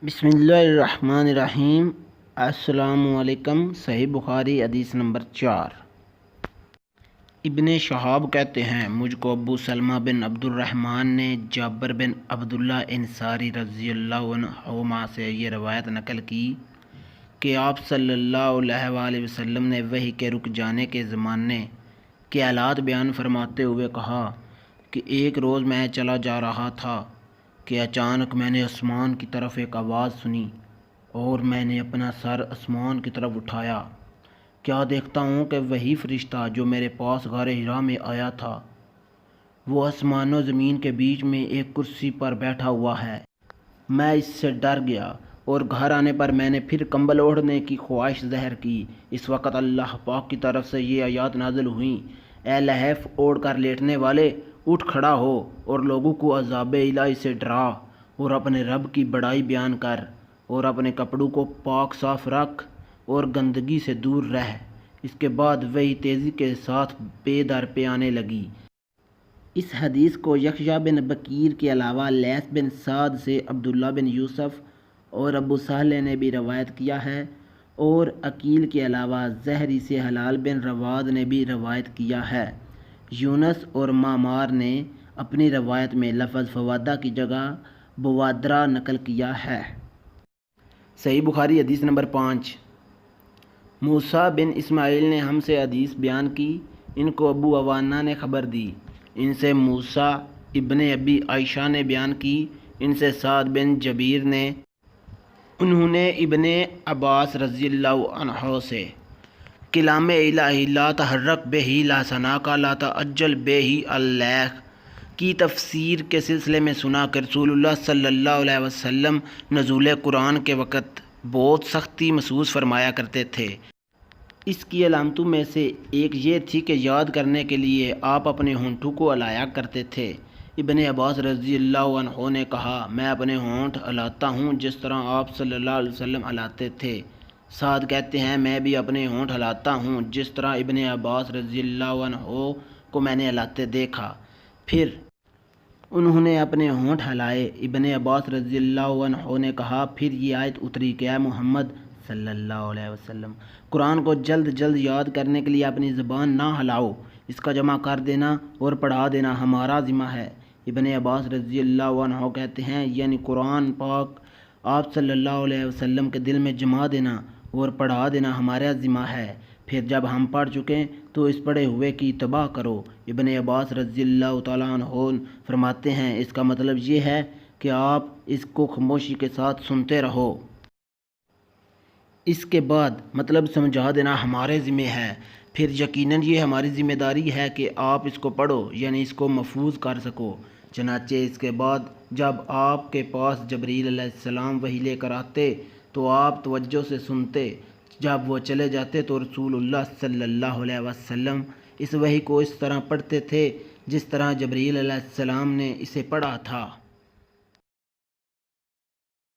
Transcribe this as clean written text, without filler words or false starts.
بسم اللہ الرحمن الرحیم۔ السلام علیکم۔ صحیح بخاری حدیث نمبر 4۔ ابن شہاب کہتے ہیں مجھ کو ابو سلمہ بن عبد الرحمن نے جابر بن عبداللہ انصاری رضی اللہ عنہما سے یہ روایت نقل کی کہ آپ صلی اللہ علیہ وآلہ وسلم نے وحی کے رک جانے کے زمانے کے حالات بیان فرماتے ہوئے کہا کہ ایک روز میں چلا جا رہا تھا کہ اچانک میں نے آسمان کی طرف ایک آواز سنی اور میں نے اپنا سر آسمان کی طرف اٹھایا۔ کیا دیکھتا ہوں کہ وہی فرشتہ جو میرے پاس غار حرا میں آیا تھا وہ آسمان و زمین کے بیچ میں ایک کرسی پر بیٹھا ہوا ہے۔ میں اس سے ڈر گیا اور گھر آنے پر میں نے پھر کمبل اوڑھنے کی خواہش ظاہر کی۔ اس وقت اللہ پاک کی طرف سے یہ آیات نازل ہوئیں، اے لحاف اوڑھ کر لیٹنے والے، اٹھ کھڑا ہو اور لوگوں کو عذاب الہی سے ڈرا اور اپنے رب کی بڑائی بیان کر اور اپنے کپڑوں کو پاک صاف رکھ اور گندگی سے دور رہ۔ اس کے بعد وہی تیزی کے ساتھ پے در پے آنے لگی۔ اس حدیث کو یحییٰ بن بکیر کے علاوہ لیث بن سعد سے عبداللہ بن یوسف اور ابو صالح نے بھی روایت کیا ہے، اور عقیل کے علاوہ زہری سے حلال بن رواد نے بھی روایت کیا ہے۔ یونس اور معمار نے اپنی روایت میں لفظ فوادہ کی جگہ بوادرہ نقل کیا ہے۔ صحیح بخاری حدیث نمبر 5۔ موسیٰ بن اسماعیل نے ہم سے حدیث بیان کی، ان کو ابو عوانہ نے خبر دی، ان سے موسیٰ ابن ابی عائشہ نے بیان کی، ان سے سعد بن جبیر نے، انہوں نے ابن عباس رضی اللہ عنہ سے کلام الہی لا تحرک بہ لسانک لا تعجل بہ اللیل کی تفسیر کے سلسلے میں سنا کہ رسول اللہ صلی اللہ علیہ وسلم نزول قرآن کے وقت بہت سختی محسوس فرمایا کرتے تھے۔ اس کی علامتوں میں سے ایک یہ تھی کہ یاد کرنے کے لیے آپ اپنے ہونٹوں کو ہلایا کرتے تھے۔ ابن عباس رضی اللہ عنہ نے کہا، میں اپنے ہونٹ ہلاتا ہوں جس طرح آپ صلی اللہ علیہ وسلم ہلاتے تھے۔ سعد کہتے ہیں میں بھی اپنے ہونٹ ہلاتا ہوں جس طرح ابن عباس رضی اللہ عنہ کو میں نے ہلاتے دیکھا۔ پھر انہوں نے اپنے ہونٹ ہلائے۔ ابن عباس رضی اللہ عنہ نے کہا، پھر یہ آیت اتری کہ اے محمد صلی اللہ علیہ وسلم، قرآن کو جلد جلد یاد کرنے کے لیے اپنی زبان نہ ہلاؤ، اس کا جمع کر دینا اور پڑھا دینا ہمارا ذمہ ہے۔ ابن عباس رضی اللہ عنہ کہتے ہیں یعنی قرآن پاک آپ صلی اللہ علیہ وسلم کے دل میں جما دینا اور پڑھا دینا ہمارا ذمہ ہے، پھر جب ہم پڑھ چکیں تو اس پڑھے ہوئے کی اتباع کرو۔ ابن عباس رضی اللہ تعالیٰ عنہ فرماتے ہیں اس کا مطلب یہ ہے کہ آپ اس کو خاموشی کے ساتھ سنتے رہو، اس کے بعد مطلب سمجھا دینا ہمارے ذمہ ہے، پھر یقیناً یہ ہماری ذمہ داری ہے کہ آپ اس کو پڑھو یعنی اس کو محفوظ کر سکو۔ چنانچہ اس کے بعد جب آپ کے پاس جبرائیل علیہ السلام وحی لے کر آتے تو آپ توجہ سے سنتے، جب وہ چلے جاتے تو رسول اللہ صلی اللہ علیہ وسلم اس وحی کو اس طرح پڑھتے تھے جس طرح جبرائیل علیہ السلام نے اسے پڑھا تھا۔